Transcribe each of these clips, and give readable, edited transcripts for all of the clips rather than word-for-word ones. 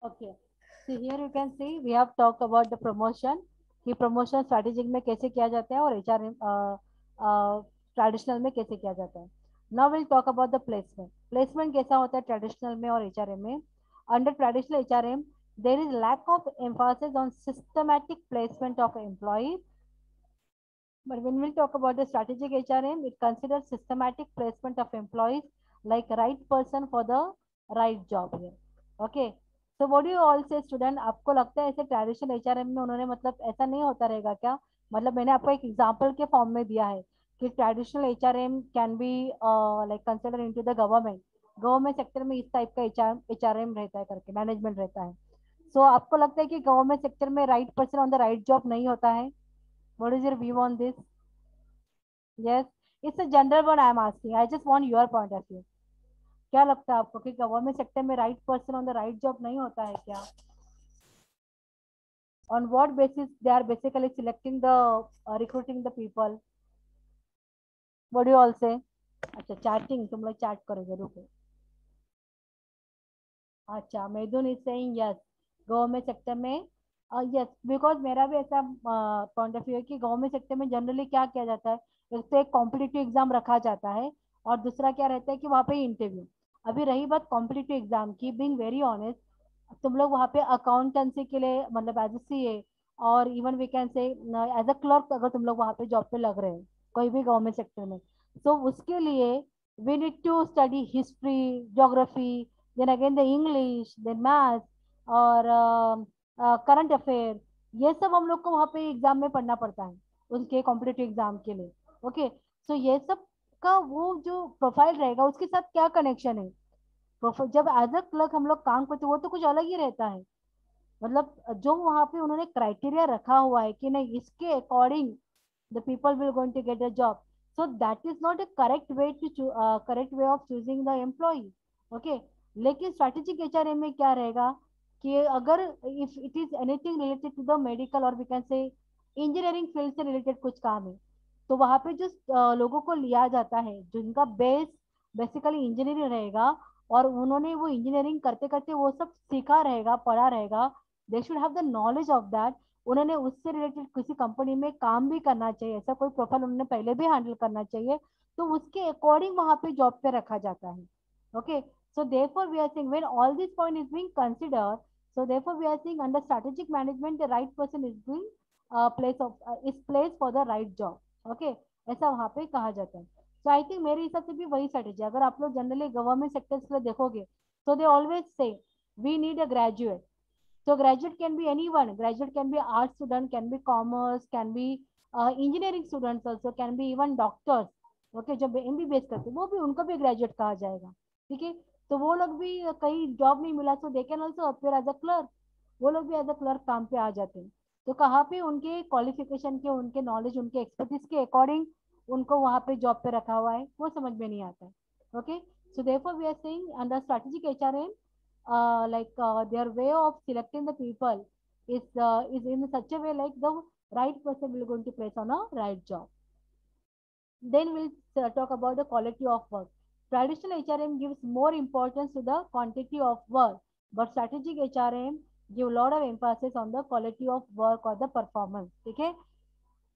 Okay, so here you can see we have talked about the promotion कि promotion strategic में कैसे किया जाता है और HR ट्रेडिशनल में कैसे किया जाता है. Now we'll talk about the placement. Placement कैसा होता है ट्रेडिशनल में और HRM में. Under traditional HRM there is lack of emphasis on systematic placement of employees, but when we talk about the strategic HRM it considers systematic placement of employees like right person for the right job here. Okay, so what do you all say student, आपको लगता है ऐसे traditional HRM में उन्होंने मतलब ऐसा नहीं होता रहेगा क्या? मतलब मैंने आपको एक एग्जांपल के फॉर्म में दिया है कि traditional HRM can be like consider into the government. Government sector में इस टाइप का एचआरएम रहता है करके मैनेजमेंट रहता है. सो आपको लगता है कि गवर्नमेंट सेक्टर में right person on the right job नहीं होता है? What is your view on this? Yes, it's a general one I am asking, I just want your point of view. क्या लगता है आपको कि गवर्नमेंट सेक्टर में right person on the right job नहीं होता है क्या? On what basis they are basically selecting the recruiting the people? What do you all say? अच्छा, चैटिंग तुम लोग चैट करोगे, रुको. अच्छा, Medun is saying yes, government sector में यस, बिकॉज मेरा भी ऐसा पॉइंट ऑफ व्यू है कि गवर्नमेंट सेक्टर में जनरली क्या किया जाता है, एक तो एक कॉम्पिटिटिव एग्जाम रखा जाता है और दूसरा क्या रहता है कि वहाँ पे इंटरव्यू. अभी रही बात कॉम्पिटिटिव एग्जाम की, बीइंग वेरी ऑनेस्ट, तुम लोग वहाँ पे अकाउंटेंसी के लिए मतलब एज ए सीए और even we can say as a clerk अगर तुम लोग वहाँ पे जॉब पे लग रहे हो कोई भी गवर्नमेंट सेक्टर में, तो उसके लिए we need to study history, geography, then again the English, then math और करंट अफेयर. ये सब हम लोग को वहाँ पे एग्जाम में पढ़ना पड़ता है उनके कॉम्पिटेटिव एग्जाम के लिए. ओके, सो ये सब का वो जो प्रोफाइल रहेगा उसके साथ क्या कनेक्शन है? प्रोफाइल जब एज अ क्लर्क हम लोग काम करते हैं वो तो कुछ अलग ही रहता है. मतलब जो वहाँ पे उन्होंने क्राइटेरिया रखा हुआ है कि नहीं इसके according the people will going to get a job, so that is not a correct way to correct way of choosing the employee. Okay, लेकिन स्ट्रैटेजिक एचआरएम में क्या रहेगा कि अगर if it is anything related to the medical और we can say engineering field से related कुछ काम है, तो वहां पे जो लोगों को लिया जाता है जिनका बेस बेसिकली इंजीनियरिंग रहेगा और उन्होंने वो इंजीनियरिंग करते करते वो सब सीखा रहेगा पढ़ा रहेगा, they should have the knowledge of that, उन्होंने उससे रिलेटेड किसी कंपनी में काम भी करना चाहिए, ऐसा कोई प्रोफाइल उन्होंने पहले भी हैंडल करना चाहिए, तो उसके अकॉर्डिंग वहां पे जॉब पे रखा जाता है. Okay, so therefore we are saying when all this point is being considered, so therefore we are saying under strategic management the right person is being is placed for the right job. Okay, ऐसा वहां पे कहा जाता है. so I think मेरे हिसाब से भी वही स्ट्रेटेजी, अगर आप लोग जनरली गवर्नमेंट सेक्टर्स में देखोगे so they always say we need a graduate. So graduate can be anyone. Graduate can be art student, can be commerce, can be engineering students also, can be even doctors. Okay, जो MBBS करते हैं वो भी उनको भी graduate कहा जाएगा. ठीक है, तो वो लोग भी कहीं जॉब नहीं मिला तो they can also appear as a clerk. वो लोग भी एज अ क्लर्क काम पे आ जाते हैं. तो कहाँ पे उनके क्वालिफिकेशन के, उनके नॉलेज, उनके एक्सपर्टीज के अकॉर्डिंग उनको वहां पे जॉब पे रखा हुआ है वो समझ में नहीं आता है. Okay, so therefore we are saying under strategic HRM their way of selecting the people is in such a way like the right person will going to place on a right job. Then we'll talk about the quality of work. Traditional HRM gives more importance to the quantity of work, but strategic HRM give a lot of emphasis on the quality of work or the performance. ठीक है,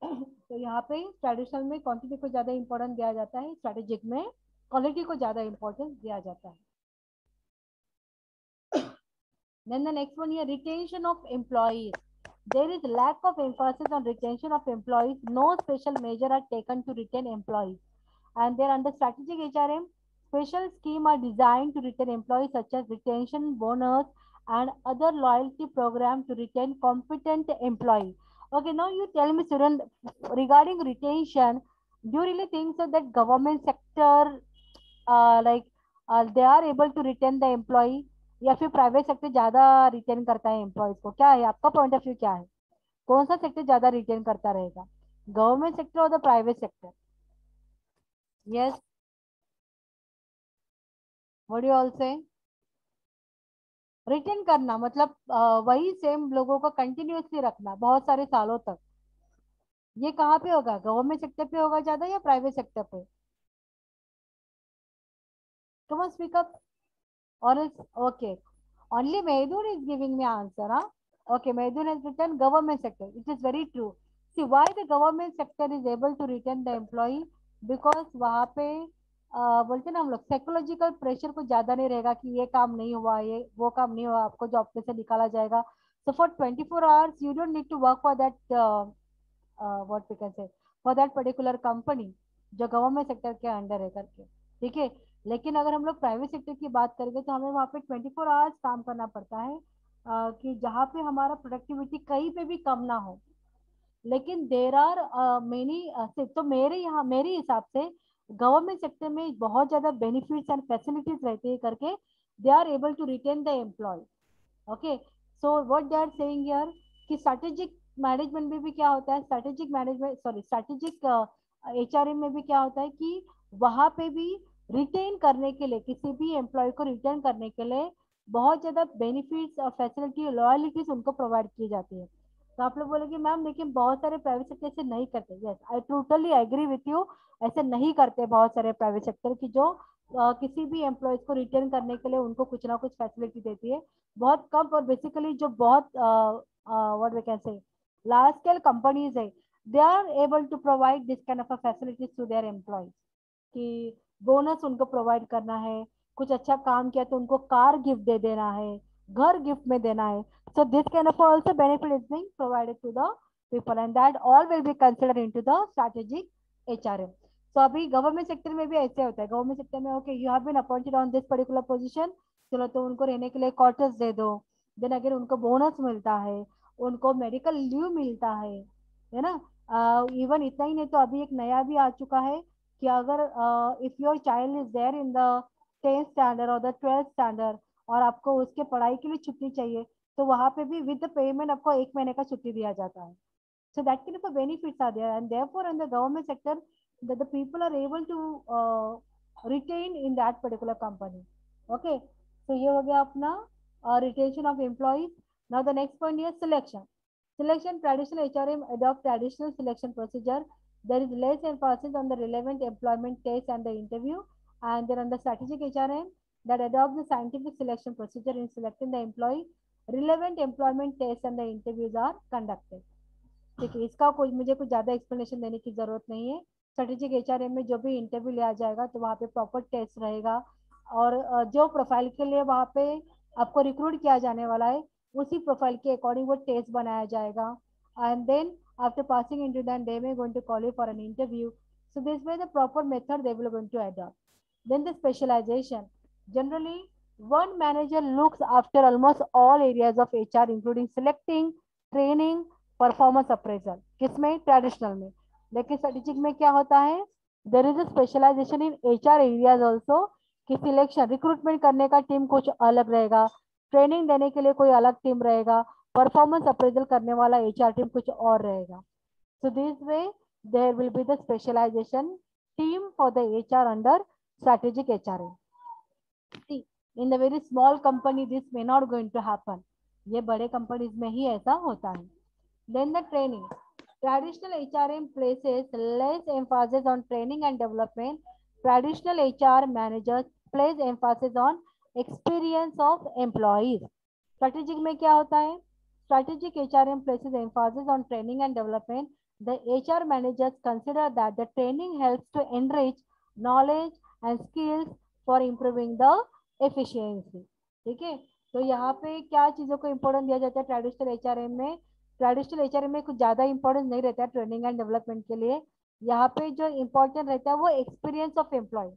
तो यहाँ पे traditional में quantity को ज्यादा importance दिया जाता है, स्ट्रेटेजिक में क्वालिटी को ज्यादा इंपॉर्टेंस दिया जाता है. Then the next one here, retention of employees. There is lack of emphasis on retention of employees. No special measure are taken to retain employees. And there under strategic HRM, special scheme are designed to retain employees such as retention bonus and other loyalty program to retain competent employees. Okay, now you tell me, student, regarding retention, do you really think so that government sector like they are able to retain the employee या फिर private sector ज्यादा retain करता है employees को? क्या है आपका point of view, क्या है? कौन सा सेक्टर ज्यादा रिटेन करता रहेगा, गवर्नमेंट सेक्टर और the private sector? Yes, what do all से? रिटेन करना मतलब वही सेम लोगों को कंटिन्यूअसली रखना बहुत सारे सालों तक. ये कहाँ पे होगा, गवर्नमेंट सेक्टर पे होगा ज्यादा या प्राइवेट सेक्टर पे? Come on speak up. और okay, Only Medun is giving me answer, huh? Okay, Medun has written government sector. It is very true. See, why the government sector is able to retain the employee? Because वहाँ पे बोलते ना हम लोग psychological pressure को ज्यादा नहीं रहेगा कि ये काम नहीं हुआ, ये वो काम नहीं हुआ, आपको जॉब पे से निकाला जाएगा. So for 24 hours you don't need to work for that what we can say, for that particular company जो गवर्नमेंट सेक्टर के अंडर है करके. ठीक है. लेकिन अगर हम लोग प्राइवेट सेक्टर की बात करेंगे तो हमें वहाँ पे 24 आवर्स काम करना पड़ता है, कि जहाँ पे हमारा प्रोडक्टिविटी कहीं पे भी कम ना हो. लेकिन देर आर मेनी, तो मेरे यहाँ मेरे हिसाब से गवर्नमेंट सेक्टर में बहुत ज्यादा बेनिफिट्स एंड फैसिलिटीज रहती है करके they are able to retain the employee. Okay. So what they are saying here कि स्ट्रेटेजिक मैनेजमेंट में भी क्या होता है, strategic management sorry strategic HRM में भी क्या होता है कि वहां पे भी रिटेन करने के लिए, किसी भी एम्प्लॉय को रिटेन करने के लिए बहुत ज्यादा बेनिफिट्स और फैसिलिटी लॉयलिटीज उनको प्रोवाइड की जाती है. तो आप लोग बोलेंगे मैम लेकिन बहुत सारे प्राइवेट सेक्टर ऐसे नहीं करते. Yes, I totally agree with you. ऐसे नहीं करते बहुत सारे प्राइवेट सेक्टर की जो किसी भी एम्प्लॉयज को रिटेन करने के लिए उनको कुछ ना कुछ फैसिलिटी देती है. बहुत कम. और बेसिकली जो बहुत what we can say large scale companies है, they are able to provide this kind of facilities to their employees, कि बोनस उनको प्रोवाइड करना है, कुछ अच्छा काम किया तो उनको कार गिफ्ट दे देना है, घर गिफ्ट में देना है. So this kind of also benefit is being provided to the people and that all will be considered into the strategic HRM. So अभी गवर्नमेंट सेक्टर में भी ऐसे होता है. गवर्नमेंट सेक्टर में okay you have been appointed on this particular position, चलो तो उनको रहने के लिए क्वार्टर्स दे दो. देन अगर उनको बोनस मिलता है, उनको मेडिकल लीव मिलता है ना. इवन इतना ही नहीं तो अभी एक नया भी आ चुका है कि अगर if your child is there in the 10th standard और द 12th स्टैंडर्ड और आपको उसके पढ़ाई के लिए छुट्टी चाहिए, तो वहां पे भी विद पेमेंट आपको 1 महीने का छुट्टी दिया जाता है. So that kind of a benefits are there and therefore in the government sector that the people are able to retain in that particular company. Okay. So ये हो गया अपना retention of employees. Now the next point is selection. Selection, traditional HRM adopt traditional selection procedure. There is less emphasis on the relevant employment test and the interview, and then on the strategic HRM that adopt the scientific selection procedure in selecting the employee. Relevant employment tests and the interviews are conducted. ठीक है. इसका कोई मुझे कुछ ज्यादा explanation देने की जरूरत नहीं है. स्ट्रेटेजिक एचआरएम में जो भी इंटरव्यू लिया जाएगा तो वहाँ पे प्रॉपर टेस्ट रहेगा और जो प्रोफाइल के लिए वहाँ पे आपको रिक्रूट किया जाने वाला है उसी प्रोफाइल के अकॉर्डिंग वो टेस्ट बनाया जाएगा. And then after passing into that they may going to call you for an interview. So this way the proper method they will going to adopt. Then the specialization. Generally, one manager looks after almost all areas of HR, including selecting, training, performance appraisal. किसमें? Traditional में. लेकिन strategic में क्या होता है? There is a specialisation in HR areas also, कि selection recruitment करने का टीम कुछ अलग रहेगा, ट्रेनिंग देने के लिए कोई अलग टीम रहेगा, परफॉर्मेंस अप्रेजल करने वाला एचआर टीम कुछ और रहेगा. So this way there will be the specialisation team for the HR under strategic HRM. See, in the very small company this may not going to happen. ये बड़े companies में ही ऐसा होता है. Then the training. Traditional HRM places less emphasis on training and development. Traditional HR managers place emphasis on experience of employees. Strategic में क्या होता है? Strategic HRM places emphasis on training and development. The HR managers consider that the training helps to enrich knowledge and skills for improving the efficiency. ठीक है. तो यहाँ पे क्या चीजों को इम्पोर्टेंस दिया जाता है ट्रेडिशनल एचआरएम में? ट्रेडिशनल एचआरएम में कुछ ज्यादा इंपॉर्टेंस नहीं रहता है ट्रेनिंग एंड डेवलपमेंट के लिए. यहाँ पे जो इम्पोर्टेंट रहता है वो एक्सपीरियंस ऑफ एम्प्लॉय.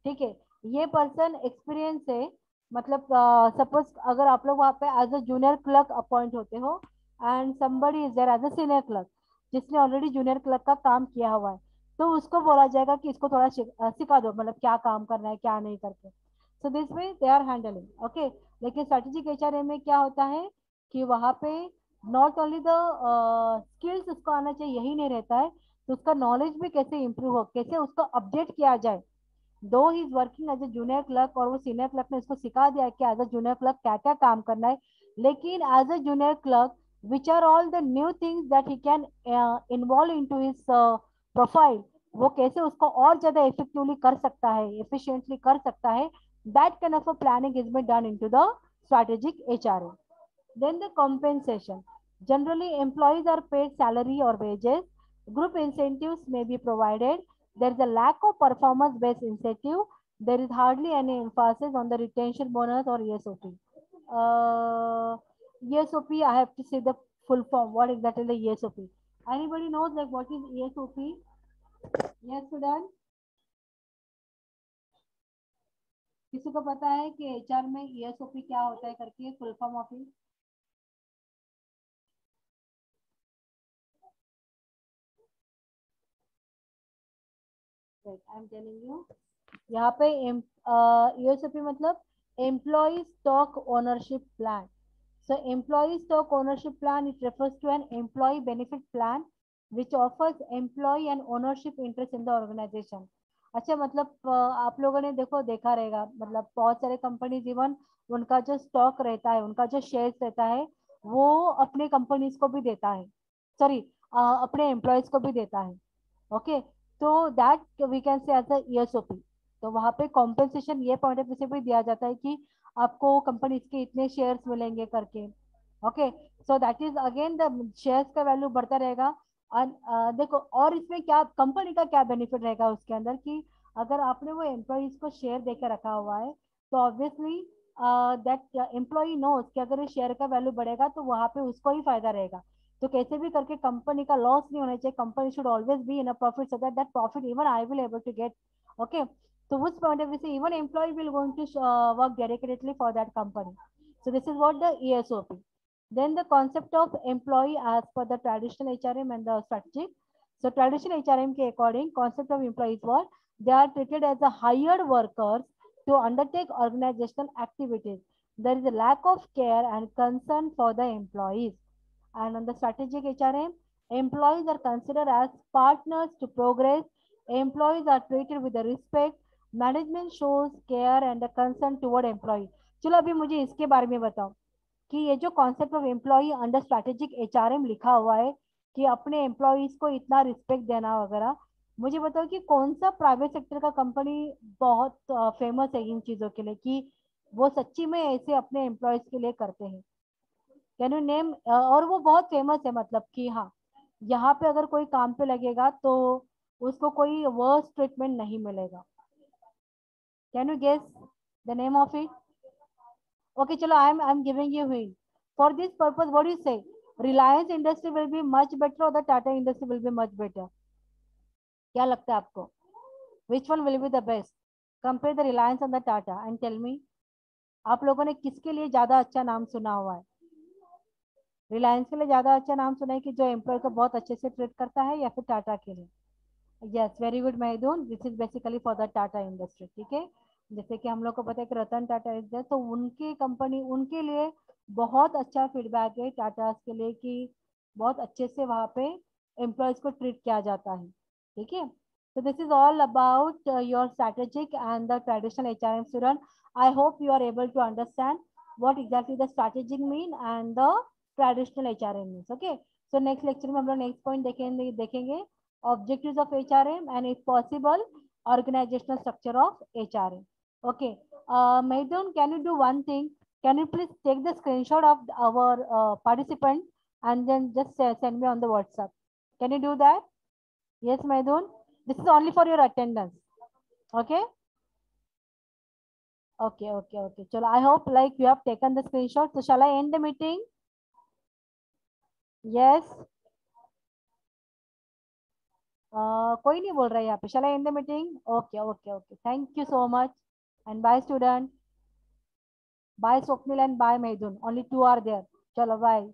ठीक है. ये पर्सन एक्सपीरियंस है, मतलब सपोज अगर आप लोग वहाँ पे as a junior clerk appoint होते हो and somebody is there as a senior clerk जिसने ऑलरेडी जूनियर क्लर्क का काम किया हुआ है, तो उसको बोला जाएगा कि इसको थोड़ा सिखा दो, मतलब क्या काम करना है क्या नहीं करके. So this way they are handling. Okay. लेकिन स्ट्रेटेजिक एचआरएम में क्या होता है कि वहाँ पे नॉट ओनली द स्किल्स उसको आना चाहिए यही नहीं रहता है, तो उसका नॉलेज भी कैसे इंप्रूव हो, कैसे उसको अपडेट किया जाए. दो he is working as a junior clerk और वो सीनियर क्लर्क ने उसको सिखा दिया कि एज अ जूनियर क्लर्क क्या क्या काम करना है, लेकिन as a junior clerk which are all the new things that he can involve into his profile, वो कैसे उसको और ज्यादा इफेक्टिवली कर सकता है, एफिशिएंटली कर सकता है. That kind of a planning is been done into the strategic HRM. Then the compensation. Generally, employees are paid salary or wages. Group incentives may be provided. There is a lack of performance-based incentive. There is hardly any emphasis on the retention bonus or ESOP. ESOP, I have to say the full form. What exactly is the ESOP? Anybody knows like what is ESOP? Yes, Sudan. किसी को पता है कि HR में ESOP क्या होता है करके full form of it? I am telling you, यहाँ पे ईएसओपी मतलब employee stock ownership plan. So employee stock ownership plan, it refers to an employee benefit plan which offers employee and ownership interest in the organization. अच्छा मतलब आप लोगों ने देखा रहेगा मतलब बहुत सारे कंपनीज इवन उनका जो स्टॉक रहता है, उनका जो शेयर्स रहता है वो अपने कंपनीज को भी देता है, सॉरी अपने एम्प्लॉयज को भी देता है. ओके, तो that we can say as a ESOP. तो वहाँ पे कॉम्पेंसेशन ये पॉइंट ऑफ व्यू से भी दिया जाता है कि आपको कंपनी के इतने शेयर्स मिलेंगे करके. Okay, so that is again the shares का वैल्यू बढ़ता रहेगा. और देखो और इसमें क्या कंपनी का क्या बेनिफिट रहेगा उसके अंदर कि अगर आपने वो एम्प्लॉयज को शेयर देकर रखा हुआ है तो ऑब्वियसली दैट एम्प्लॉय नोस कि अगर ये शेयर का वैल्यू बढ़ेगा तो वहाँ पे उसको ही फायदा रहेगा. तो कैसे भी करके कंपनी का लॉस नहीं होना चाहिए. Company should always be in a profit so that that profit even I will able to get. Okay, so which point of view say even employee will going to work dedicatedly for that company. So this is what the ESOP. Then the concept of employee as per the traditional HRM and the strategic. So traditional HRM ke according concept of employees what they are treated as a hired workers to undertake organizational activities. There is a lack of care and concern for the employees. And on the strategic HRM, employees are considered as partners to progress. Employees are treated with the respect. Management shows care and concern toward employee. चलो अभी मुझे इसके बारे में बताओ कि ये जो concept of employee under strategic HRM लिखा हुआ है कि अपने एम्प्लॉयज को इतना रिस्पेक्ट देना वगैरह, मुझे बताओ कि कौन सा प्राइवेट सेक्टर का कंपनी बहुत फेमस है इन चीजों के लिए कि वो सच्ची में ऐसे अपने एम्प्लॉयज के लिए करते हैं. Can you name? और वो बहुत फेमस है मतलब कि हाँ यहाँ पे अगर कोई काम पे लगेगा तो उसको कोई वर्स्ट ट्रीटमेंट नहीं मिलेगा. Can you guess the name of it? Okay, chalo, I'm giving you hint. For this purpose, what do you say? Reliance industry will be much better or the Tata industry will be much better? क्या लगता है आपको? Which one will be the best? Compare the Reliance and the Tata and tell me. आप लोगों ने किसके लिए ज्यादा अच्छा नाम सुना हुआ है? रिलायंस के लिए ज्यादा अच्छा नाम सुना है कि जो एम्प्लॉय को बहुत अच्छे से ट्रीट करता है या फिर टाटा के लिए? Yes, very good Maidoon. This is basically for the Tata industry. ठीक है, जैसे कि हम लोग को पता है कि रतन टाटा इज देयर, तो उनकी कंपनी उनके लिए बहुत अच्छा फीडबैक है टाटा के लिए कि बहुत अच्छे से वहाँ पे एम्प्लॉयज को ट्रीट किया जाता है. ठीक है, so this is all about your strategic and the traditional HRM student. I hope you are able to understand what exactly the strategic mean and the traditional HRM means. Okay, so next lecture में हम लोग next point देखेंगे objectives of HRM and if possible organizational structure of HRM. Okay, Maidun, can you do one thing? Can you please take the screenshot of our participant and then just send me on the WhatsApp? Can you do that? Yes, Maidun. This is only for your attendance. Okay. Okay, okay, okay. Chalo, I hope like you have taken the screenshot. So shall I end the meeting? Yes. कोई नहीं बोल रहा है यहाँ पे. Shall I end the meeting? Okay, okay, okay. Thank you so much and bye student. Bye Swapnil and bye Maidun. Only two are there. Chalo, bye.